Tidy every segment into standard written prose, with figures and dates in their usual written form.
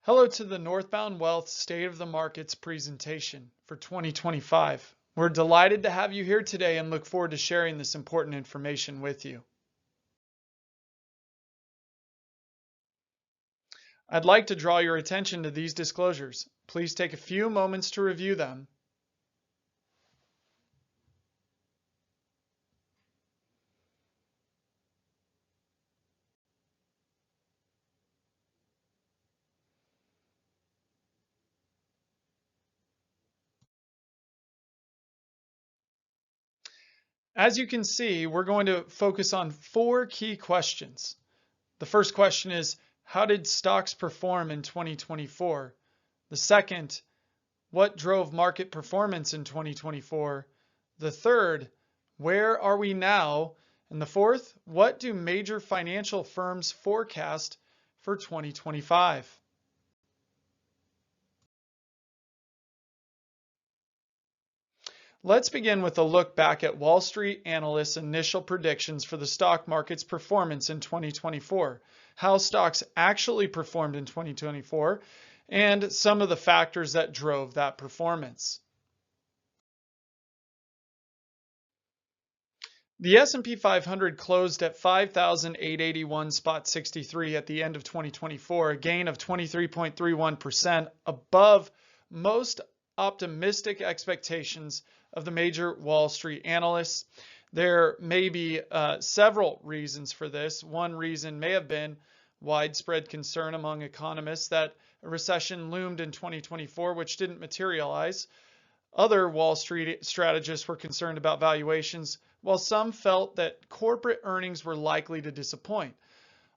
Hello to the Northbound Wealth State of the Markets presentation for 2025. We're delighted to have you here today and look forward to sharing this important information with you. I'd like to draw your attention to these disclosures. Please take a few moments to review them. As you can see, we're going to focus on four key questions. The first question is, how did stocks perform in 2024? The second, what drove market performance in 2024? The third, where are we now? And the fourth, what do major financial firms forecast for 2025? Let's begin with a look back at Wall Street analysts' initial predictions for the stock market's performance in 2024, how stocks actually performed in 2024, and some of the factors that drove that performance. The S&P 500 closed at 5,881.63 at the end of 2024, a gain of 23.31% above most optimistic expectations of the major Wall Street analysts. There may be several reasons for this. One reason may have been widespread concern among economists that a recession loomed in 2024, which didn't materialize. Other Wall Street strategists were concerned about valuations, while some felt that corporate earnings were likely to disappoint.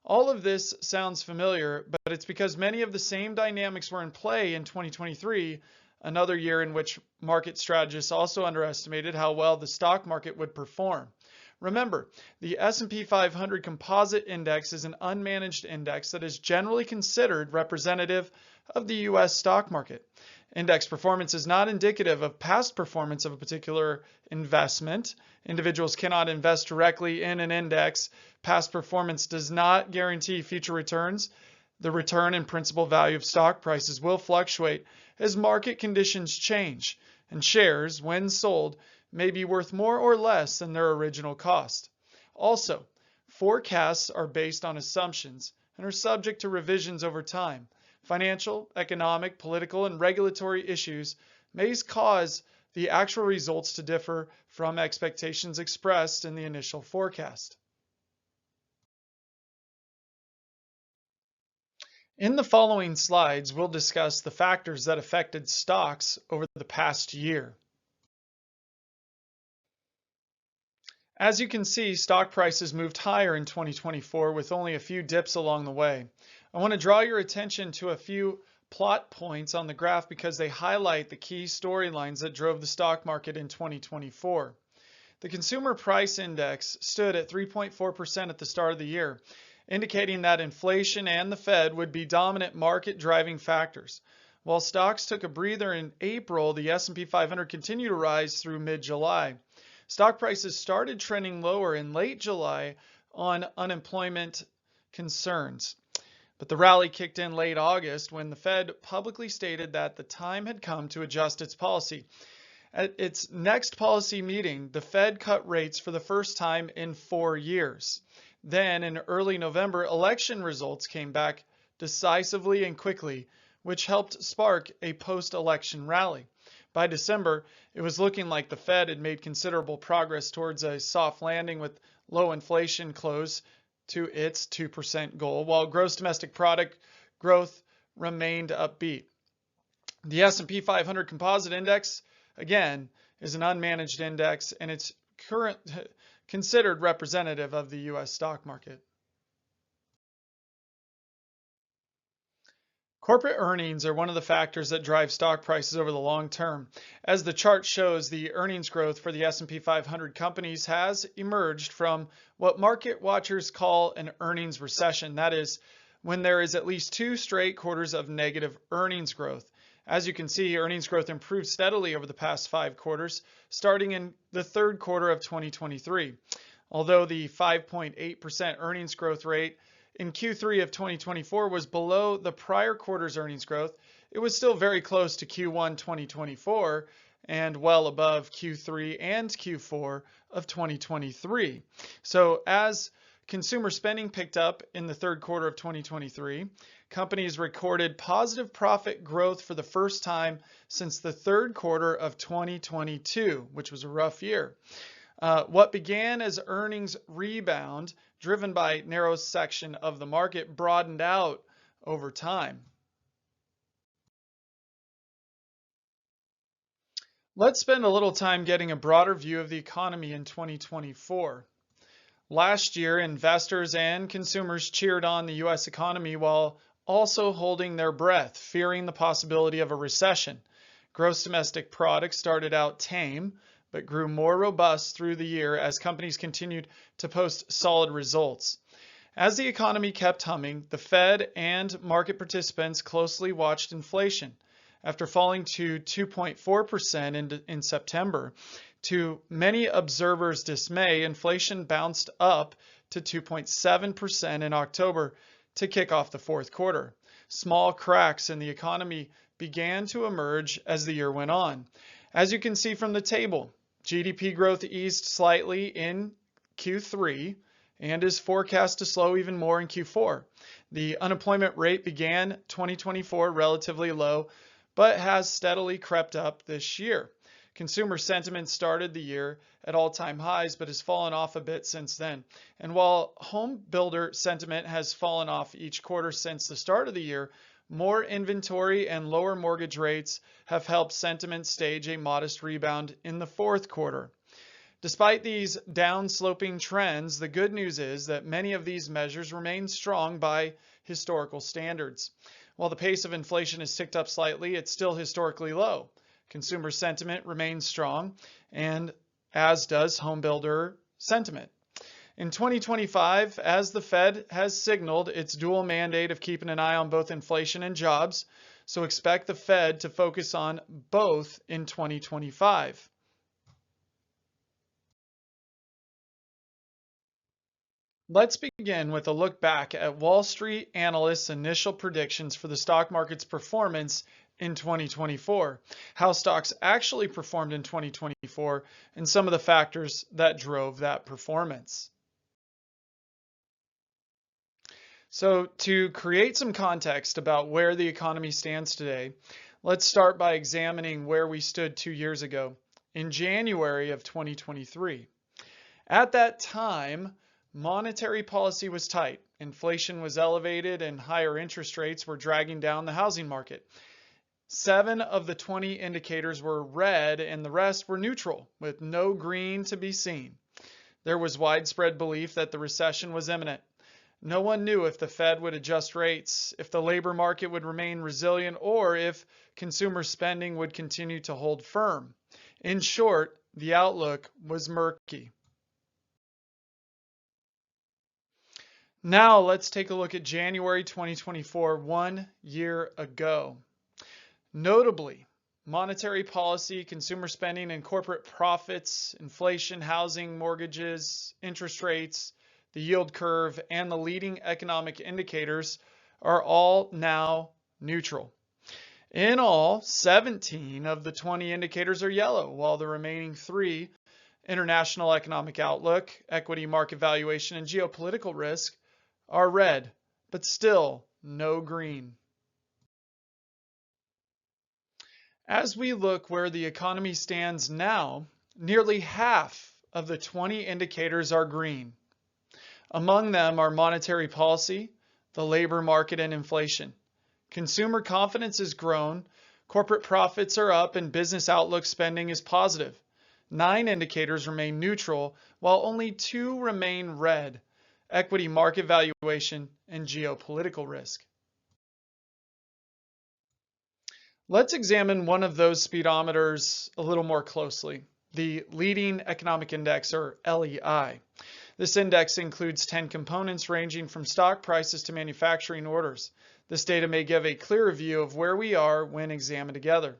All of this sounds familiar, but it's because many of the same dynamics were in play in 2023, another year in which market strategists also underestimated how well the stock market would perform. Remember, the S&P 500 Composite Index is an unmanaged index that is generally considered representative of the U.S. stock market. Index performance is not indicative of past performance of a particular investment. Individuals cannot invest directly in an index. Past performance does not guarantee future returns. The return and principal value of stock prices will fluctuate as market conditions change, and shares, when sold, may be worth more or less than their original cost. Also, forecasts are based on assumptions and are subject to revisions over time. Financial, economic, political, and regulatory issues may cause the actual results to differ from expectations expressed in the initial forecast. In the following slides, we'll discuss the factors that affected stocks over the past year. As you can see, stock prices moved higher in 2024 with only a few dips along the way. I want to draw your attention to a few plot points on the graph because they highlight the key storylines that drove the stock market in 2024. The Consumer Price Index stood at 3.4% at the start of the year, indicating that inflation and the Fed would be dominant market-driving factors. While stocks took a breather in April, the S&P 500 continued to rise through mid-July. Stock prices started trending lower in late July on unemployment concerns. But the rally kicked in late August when the Fed publicly stated that the time had come to adjust its policy. At its next policy meeting, the Fed cut rates for the first time in 4 years. Then, in early November, election results came back decisively and quickly, which helped spark a post-election rally. By December, it was looking like the Fed had made considerable progress towards a soft landing with low inflation close to its 2% goal, while gross domestic product growth remained upbeat. The S&P 500 Composite Index, again, is an unmanaged index, and it's considered representative of the U.S. stock market. Corporate earnings are one of the factors that drive stock prices over the long term. As the chart shows, the earnings growth for the S&P 500 companies has emerged from what market watchers call an earnings recession. That is, when there is at least 2 straight quarters of negative earnings growth. As you can see, earnings growth improved steadily over the past 5 quarters, starting in the third quarter of 2023. Although the 5.8% earnings growth rate in Q3 of 2024 was below the prior quarter's earnings growth, it was still very close to Q1 2024 and well above Q3 and Q4 of 2023. So as consumer spending picked up in the third quarter of 2023, companies recorded positive profit growth for the first time since the third quarter of 2022, which was a rough year. What began as earnings rebound, driven by narrow section of the market, broadened out over time. Let's spend a little time getting a broader view of the economy in 2024. Last year, investors and consumers cheered on the U.S. economy while also holding their breath, fearing the possibility of a recession. Gross domestic product started out tame, but grew more robust through the year as companies continued to post solid results. As the economy kept humming, the Fed and market participants closely watched inflation. After falling to 2.4% in September, to many observers' dismay, inflation bounced up to 2.7% in October to kick off the fourth quarter. Small cracks in the economy began to emerge as the year went on. As you can see from the table, GDP growth eased slightly in Q3 and is forecast to slow even more in Q4. The unemployment rate began 2024 relatively low, but has steadily crept up this year. Consumer sentiment started the year at all-time highs, but has fallen off a bit since then. And while home builder sentiment has fallen off each quarter since the start of the year, more inventory and lower mortgage rates have helped sentiment stage a modest rebound in the fourth quarter. Despite these down-sloping trends, the good news is that many of these measures remain strong by historical standards. While the pace of inflation has ticked up slightly, it's still historically low. Consumer sentiment remains strong, and as does home builder sentiment. In 2025, as the Fed has signaled its dual mandate of keeping an eye on both inflation and jobs, so expect the Fed to focus on both in 2025. Let's begin with a look back at Wall Street analysts' initial predictions for the stock market's performance in 2024, how stocks actually performed in 2024, and some of the factors that drove that performance. So to create some context about where the economy stands today, let's start by examining where we stood 2 years ago, in January of 2023. At that time, monetary policy was tight, inflation was elevated, and higher interest rates were dragging down the housing market. 7 of the 20 indicators were red and the rest were neutral, with no green to be seen. There was widespread belief that the recession was imminent. No one knew if the Fed would adjust rates, if the labor market would remain resilient, or if consumer spending would continue to hold firm. In short, the outlook was murky. Now let's take a look at January 2024, 1 year ago. Notably, monetary policy, consumer spending, and corporate profits, inflation, housing, mortgages, interest rates, the yield curve, and the leading economic indicators are all now neutral. In all, 17 of the 20 indicators are yellow, while the remaining 3, international economic outlook, equity market valuation, and geopolitical risk, are red, but still no green. As we look where the economy stands now, nearly half of the 20 indicators are green. Among them are monetary policy, the labor market, and inflation. Consumer confidence has grown, corporate profits are up, and business outlook spending is positive. 9 indicators remain neutral, while only 2 remain red: equity market valuation and geopolitical risk. Let's examine one of those speedometers a little more closely, the Leading Economic Index, or LEI. This index includes 10 components ranging from stock prices to manufacturing orders. This data may give a clearer view of where we are when examined together.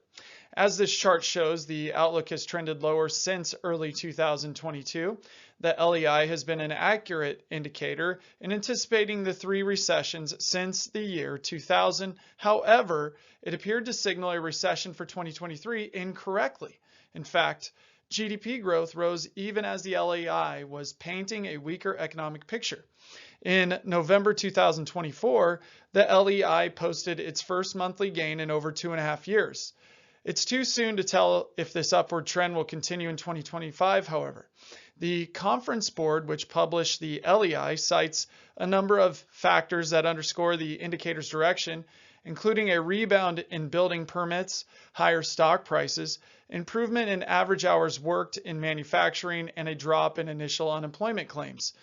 As this chart shows, the outlook has trended lower since early 2022. The LEI has been an accurate indicator in anticipating the 3 recessions since the year 2000. However, it appeared to signal a recession for 2023 incorrectly. In fact, GDP growth rose even as the LEI was painting a weaker economic picture. In November 2024, the LEI posted its first monthly gain in over 2.5 years. It's too soon to tell if this upward trend will continue in 2025, however. The Conference Board, which published the LEI, cites a number of factors that underscore the indicator's direction, including a rebound in building permits, higher stock prices, improvement in average hours worked in manufacturing, and a drop in initial unemployment claims.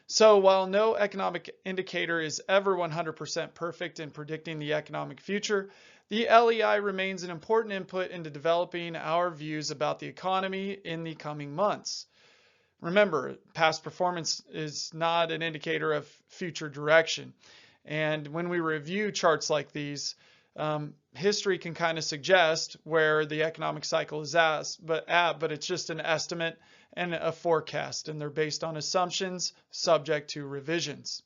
So while no economic indicator is ever 100% perfect in predicting the economic future, the LEI remains an important input into developing our views about the economy in the coming months. Remember, past performance is not an indicator of future direction. And when we review charts like these, history can kind of suggest where the economic cycle is at, but it's just an estimate and a forecast, and they're based on assumptions subject to revisions.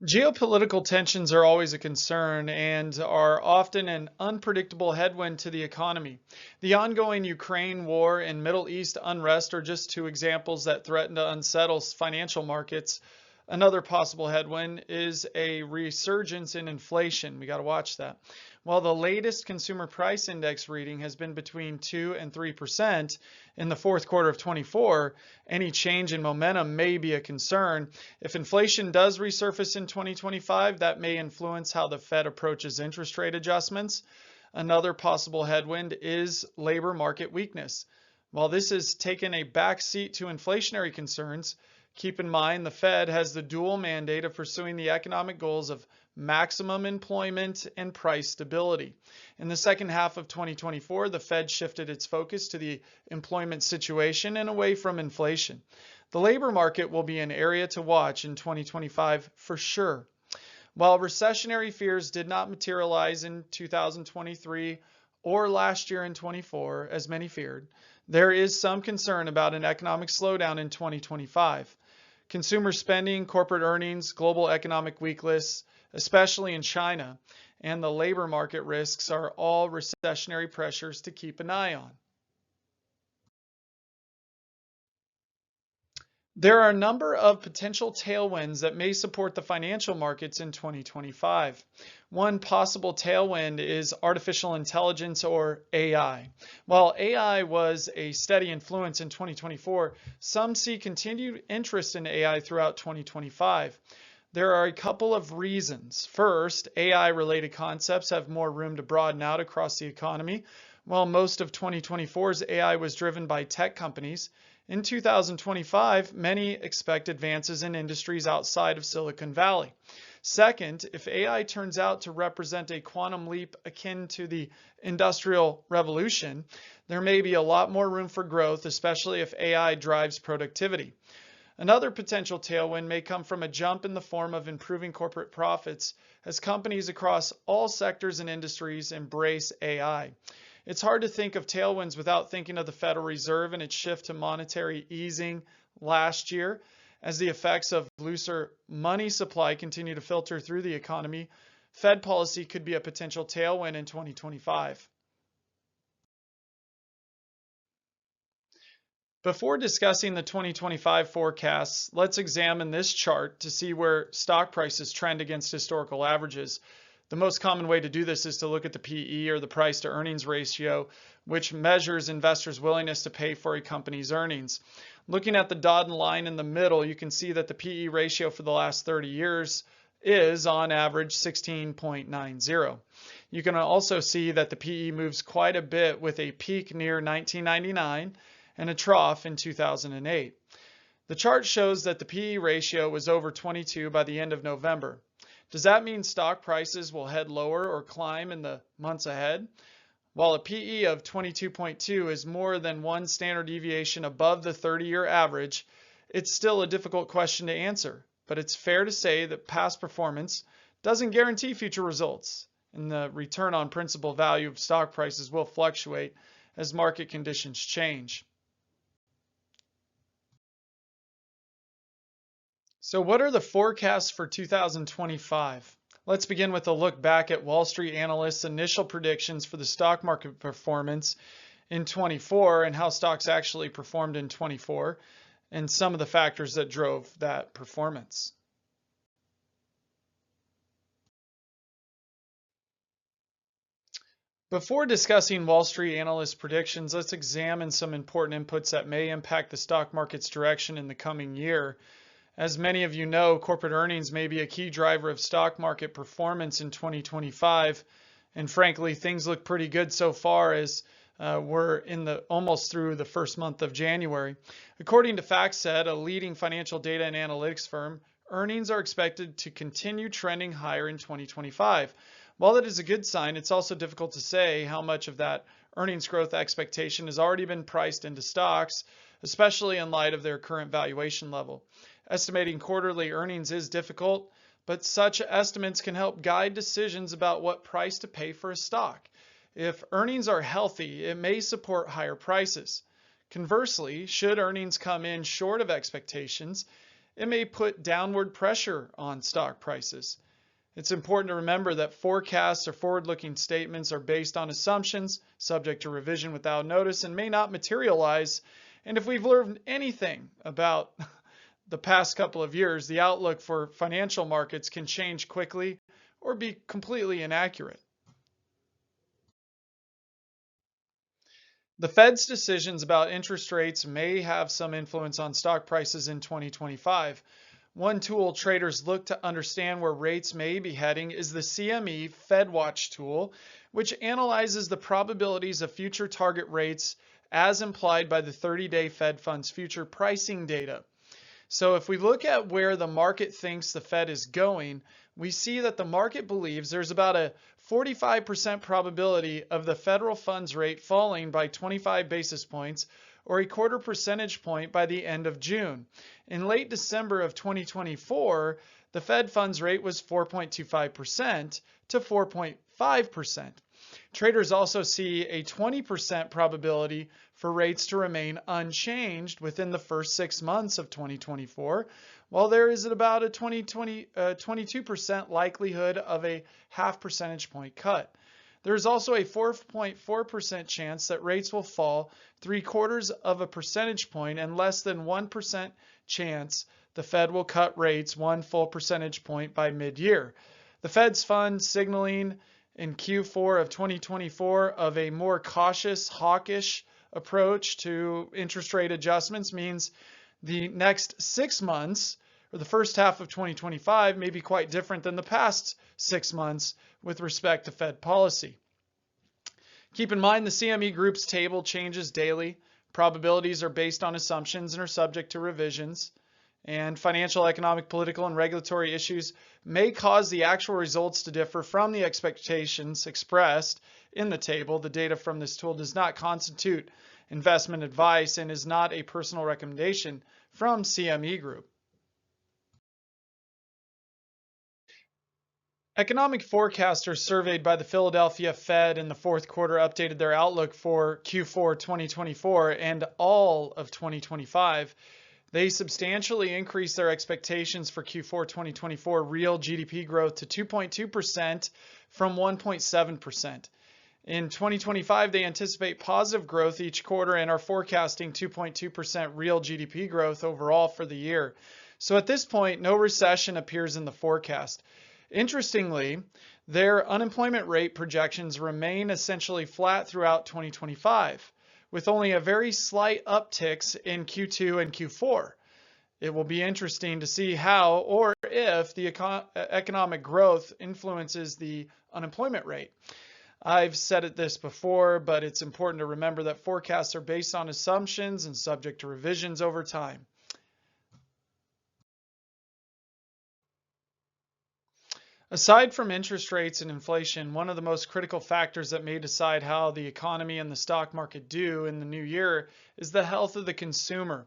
Geopolitical tensions are always a concern and are often an unpredictable headwind to the economy. The ongoing Ukraine war and Middle East unrest are just 2 examples that threaten to unsettle financial markets. Another possible headwind is a resurgence in inflation. We got to watch that. While the latest consumer price index reading has been between 2 and 3% in the fourth quarter of 24, any change in momentum may be a concern. If inflation does resurface in 2025, that may influence how the Fed approaches interest rate adjustments. Another possible headwind is labor market weakness. While this has taken a back seat to inflationary concerns, keep in mind the Fed has the dual mandate of pursuing the economic goals of maximum employment and price stability. In the second half of 2024, the Fed shifted its focus to the employment situation and away from inflation. The labor market will be an area to watch in 2025 for sure. While recessionary fears did not materialize in 2023 or last year in 24, as many feared, there is some concern about an economic slowdown in 2025. Consumer spending, corporate earnings, global economic weakness, especially in China, and the labor market risks are all recessionary pressures to keep an eye on. There are a number of potential tailwinds that may support the financial markets in 2025. One possible tailwind is artificial intelligence, or AI. While AI was a steady influence in 2024, some see continued interest in AI throughout 2025. There are a couple of reasons. First, AI-related concepts have more room to broaden out across the economy. While most of 2024's AI was driven by tech companies, in 2025, many expect advances in industries outside of Silicon Valley. Second, if AI turns out to represent a quantum leap akin to the Industrial Revolution, there may be a lot more room for growth, especially if AI drives productivity. Another potential tailwind may come from a jump in the form of improving corporate profits as companies across all sectors and industries embrace AI. It's hard to think of tailwinds without thinking of the Federal Reserve and its shift to monetary easing last year. As the effects of looser money supply continue to filter through the economy, Fed policy could be a potential tailwind in 2025. Before discussing the 2025 forecasts, let's examine this chart to see where stock prices trend against historical averages. The most common way to do this is to look at the PE, or the price to earnings ratio, which measures investors' willingness to pay for a company's earnings. Looking at the dotted line in the middle, you can see that the PE ratio for the last 30 years is on average 16.90. You can also see that the PE moves quite a bit, with a peak near 1999 and a trough in 2008. The chart shows that the PE ratio was over 22 by the end of November. Does that mean stock prices will head lower or climb in the months ahead? While a PE of 22.2 is more than one standard deviation above the 30-year average, it's still a difficult question to answer. But it's fair to say that past performance doesn't guarantee future results, and the return on principal value of stock prices will fluctuate as market conditions change. So what are the forecasts for 2025? Let's begin with a look back at Wall Street analysts' initial predictions for the stock market performance in 24 and how stocks actually performed in 24 and some of the factors that drove that performance. Before discussing Wall Street analyst predictions, let's examine some important inputs that may impact the stock market's direction in the coming year. As many of you know, corporate earnings may be a key driver of stock market performance in 2025. And frankly, things look pretty good so far as we're almost through the first month of January. According to FactSet, a leading financial data and analytics firm, earnings are expected to continue trending higher in 2025. While that is a good sign, it's also difficult to say how much of that earnings growth expectation has already been priced into stocks, especially in light of their current valuation level. Estimating quarterly earnings is difficult, but such estimates can help guide decisions about what price to pay for a stock. If earnings are healthy, it may support higher prices. Conversely, should earnings come in short of expectations, it may put downward pressure on stock prices. It's important to remember that forecasts or forward-looking statements are based on assumptions, subject to revision without notice, and may not materialize. And if we've learned anything about the past couple of years, the outlook for financial markets can change quickly or be completely inaccurate. The Fed's decisions about interest rates may have some influence on stock prices in 2025. One tool traders look to understand where rates may be heading is the CME FedWatch tool, which analyzes the probabilities of future target rates as implied by the 30-day Fed funds future pricing data. So if we look at where the market thinks the Fed is going, we see that the market believes there's about a 45% probability of the federal funds rate falling by 25 basis points or a quarter percentage point by the end of June. In late December of 2024, the Fed funds rate was 4.25% to 4.5%. Traders also see a 20% probability for rates to remain unchanged within the first 6 months of 2024, while there is about a 22% likelihood of a half percentage point cut. There is also a 4.4% chance that rates will fall 3/4 of a percentage point and less than 1% chance the Fed will cut rates 1 full percentage point by mid-year. The Fed's fund signaling in Q4 of 2024 of a more cautious, hawkish approach to interest rate adjustments means the next 6 months or the first half of 2025 may be quite different than the past 6 months with respect to Fed policy. Keep in mind the CME Group's table changes daily. Probabilities are based on assumptions and are subject to revisions. And financial, economic, political, and regulatory issues may cause the actual results to differ from the expectations expressed in the table. The data from this tool does not constitute investment advice and is not a personal recommendation from CME Group. Economic forecasters surveyed by the Philadelphia Fed in the fourth quarter updated their outlook for Q4 2024 and all of 2025. They substantially increased their expectations for Q4 2024 real GDP growth to 2.2% from 1.7%. In 2025, they anticipate positive growth each quarter and are forecasting 2.2% real GDP growth overall for the year. So at this point, no recession appears in the forecast. Interestingly, their unemployment rate projections remain essentially flat throughout 2025, with only a very slight upticks in Q2 and Q4. It will be interesting to see how or if the economic growth influences the unemployment rate. I've said this before, but it's important to remember that forecasts are based on assumptions and subject to revisions over time. Aside from interest rates and inflation, one of the most critical factors that may decide how the economy and the stock market do in the new year is the health of the consumer.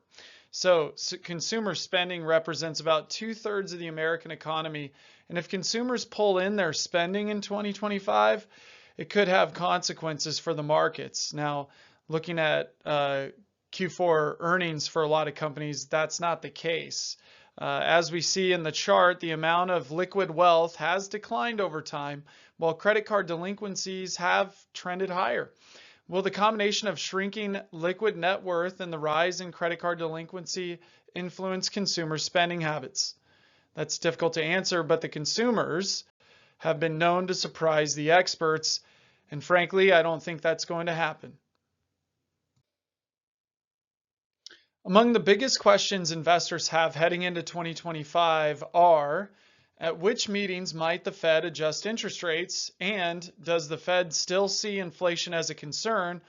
So consumer spending represents about 2/3 of the American economy. And if consumers pull in their spending in 2025, it could have consequences for the markets. Now, looking at Q4 earnings for a lot of companies, that's not the case. As we see in the chart, the amount of liquid wealth has declined over time, while credit card delinquencies have trended higher. Will the combination of shrinking liquid net worth and the rise in credit card delinquency influence consumer spending habits? That's difficult to answer, but the consumers have been known to surprise the experts, and frankly, I don't think that's going to happen. Among the biggest questions investors have heading into 2025 are, at which meetings might the Fed adjust interest rates, and does the Fed still see inflation as a concern,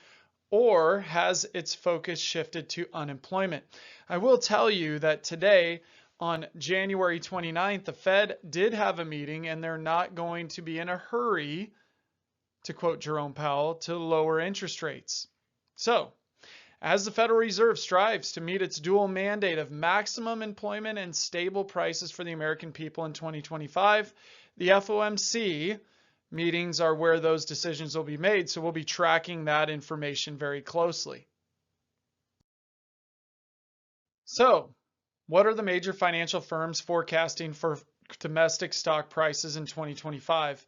or has its focus shifted to unemployment? I will tell you that today, on January 29th, the Fed did have a meeting, and they're not going to be in a hurry, to quote Jerome Powell, to lower interest rates. So, as the Federal Reserve strives to meet its dual mandate of maximum employment and stable prices for the American people in 2025, the FOMC meetings are where those decisions will be made, so we'll be tracking that information very closely. So, what are the major financial firms forecasting for domestic stock prices in 2025?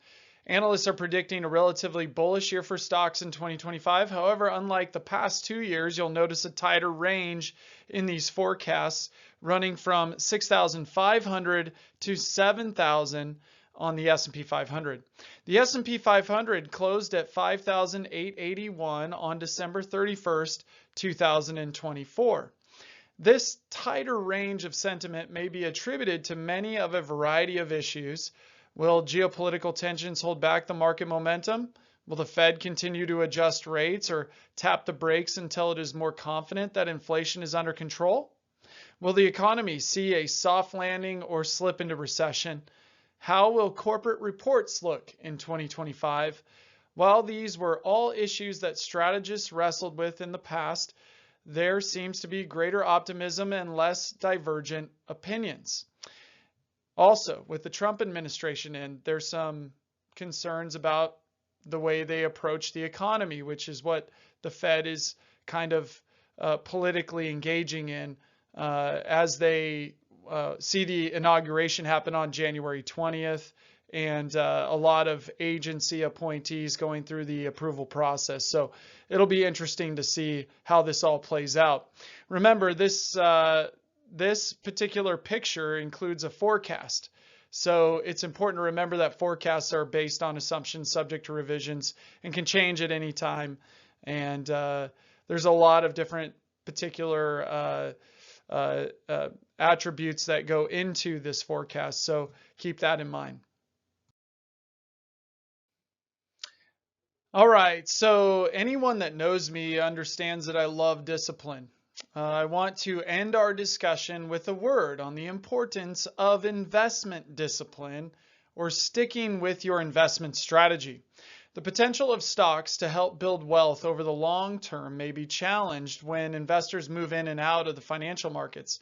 Analysts are predicting a relatively bullish year for stocks in 2025. However, unlike the past 2 years, you'll notice a tighter range in these forecasts, running from 6,500 to 7,000 on the S&P 500. The S&P 500 closed at 5,881 on December 31st, 2024. This tighter range of sentiment may be attributed to many of a variety of issues. Will geopolitical tensions hold back the market momentum? Will the Fed continue to adjust rates or tap the brakes until it is more confident that inflation is under control? Will the economy see a soft landing or slip into recession? How will corporate reports look in 2025? While these were all issues that strategists wrestled with in the past, there seems to be greater optimism and less divergent opinions. Also, with the Trump administration in, there's some concerns about the way they approach the economy, which is what the Fed is kind of politically engaging in as they see the inauguration happen on January 20th, and a lot of agency appointees going through the approval process. So it'll be interesting to see how this all plays out. Remember, this particular picture includes a forecast. So it's important to remember that forecasts are based on assumptions subject to revisions and can change at any time. And there's a lot of different particular attributes that go into this forecast. So keep that in mind. All right, so anyone that knows me understands that I love discipline. I want to end our discussion with a word on the importance of investment discipline, or sticking with your investment strategy. The potential of stocks to help build wealth over the long term may be challenged when investors move in and out of the financial markets.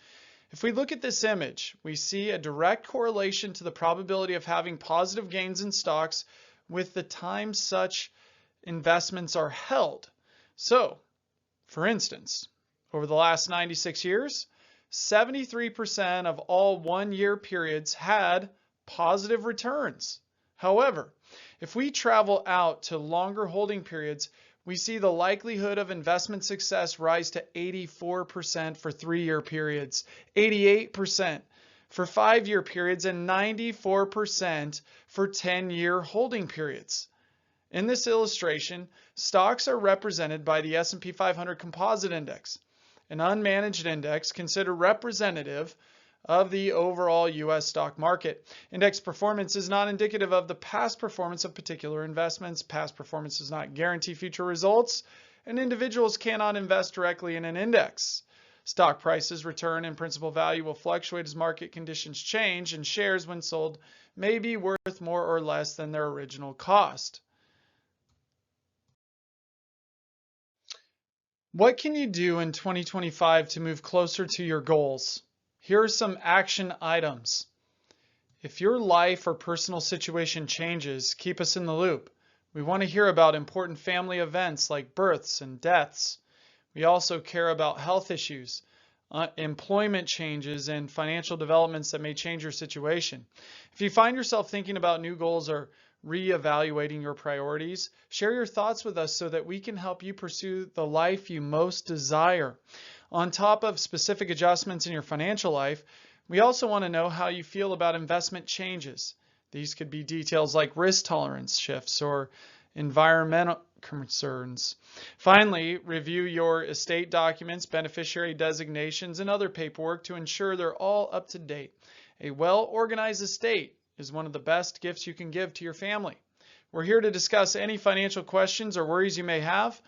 If we look at this image, we see a direct correlation to the probability of having positive gains in stocks with the time such investments are held. So, for instance, over the last 96 years, 73% of all one-year periods had positive returns. However, if we travel out to longer holding periods, we see the likelihood of investment success rise to 84% for 3-year periods, 88% for 5-year periods, and 94% for 10-year holding periods. In this illustration, stocks are represented by the S&P 500 Composite Index, an unmanaged index considered representative of the overall U.S. stock market. Index performance is not indicative of the past performance of particular investments. Past performance does not guarantee future results, and individuals cannot invest directly in an index. Stock prices, return, and principal value will fluctuate as market conditions change, and shares, when sold, may be worth more or less than their original cost. What can you do in 2025 to move closer to your goals? Here are some action items. If your life or personal situation changes, keep us in the loop. We want to hear about important family events like births and deaths. We also care about health issues, employment changes, and financial developments that may change your situation. If you find yourself thinking about new goals or reevaluating your priorities, share your thoughts with us so that we can help you pursue the life you most desire. On top of specific adjustments in your financial life, we also want to know how you feel about investment changes. These could be details like risk tolerance shifts or environmental concerns. Finally, review your estate documents, beneficiary designations, and other paperwork to ensure they're all up to date. A well-organized estate is one of the best gifts you can give to your family. We're here to discuss any financial questions or worries you may have.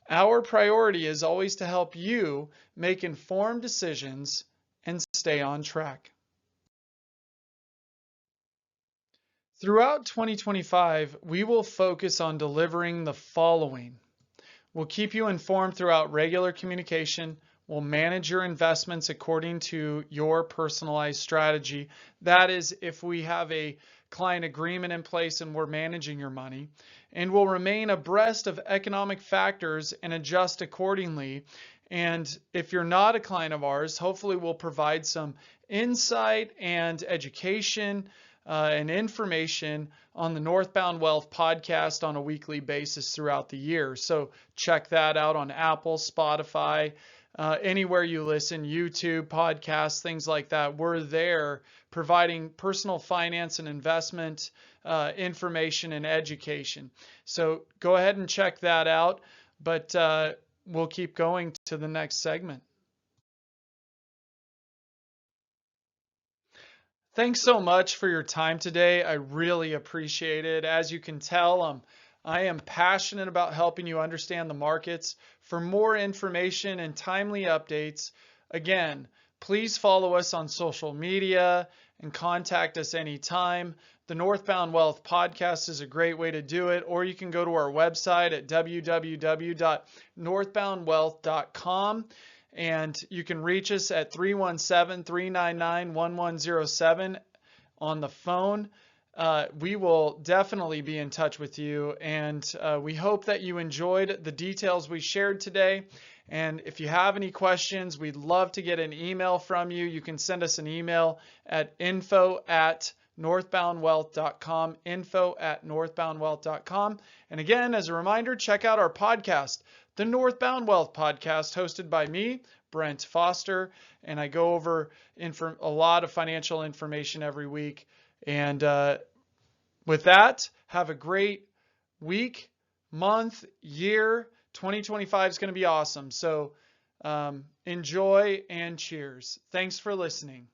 Our priority is always to help you make informed decisions and stay on track. Throughout 2025, we will focus on delivering the following. We'll keep you informed throughout regular communication. We'll manage your investments according to your personalized strategy. That is, if we have a client agreement in place and we're managing your money. And we'll remain abreast of economic factors and adjust accordingly. And if you're not a client of ours, hopefully we'll provide some insight and education and information on the Northbound Wealth podcast on a weekly basis throughout the year. So check that out on Apple, Spotify, anywhere you listen, YouTube, podcasts, things like that. We're there providing personal finance and investment information and education. So go ahead and check that out, but we'll keep going to the next segment. Thanks so much for your time today. I really appreciate it. As you can tell, I am passionate about helping you understand the markets. For more information and timely updates, again, please follow us on social media and contact us anytime. The Northbound Wealth podcast is a great way to do it, or you can go to our website at www.northboundwealth.com. And you can reach us at 317-399-1107 on the phone. We will definitely be in touch with you, and we hope that you enjoyed the details we shared today. And if you have any questions, we'd love to get an email from you. You can send us an email at info@northboundwealth.com, info@northboundwealth.com. And again, as a reminder, check out our podcast, the Northbound Wealth podcast, hosted by me, Brent Foster, and I go over a lot of financial information every week. And with that, have a great week, month, year. 2025 is going to be awesome. So enjoy and cheers. Thanks for listening.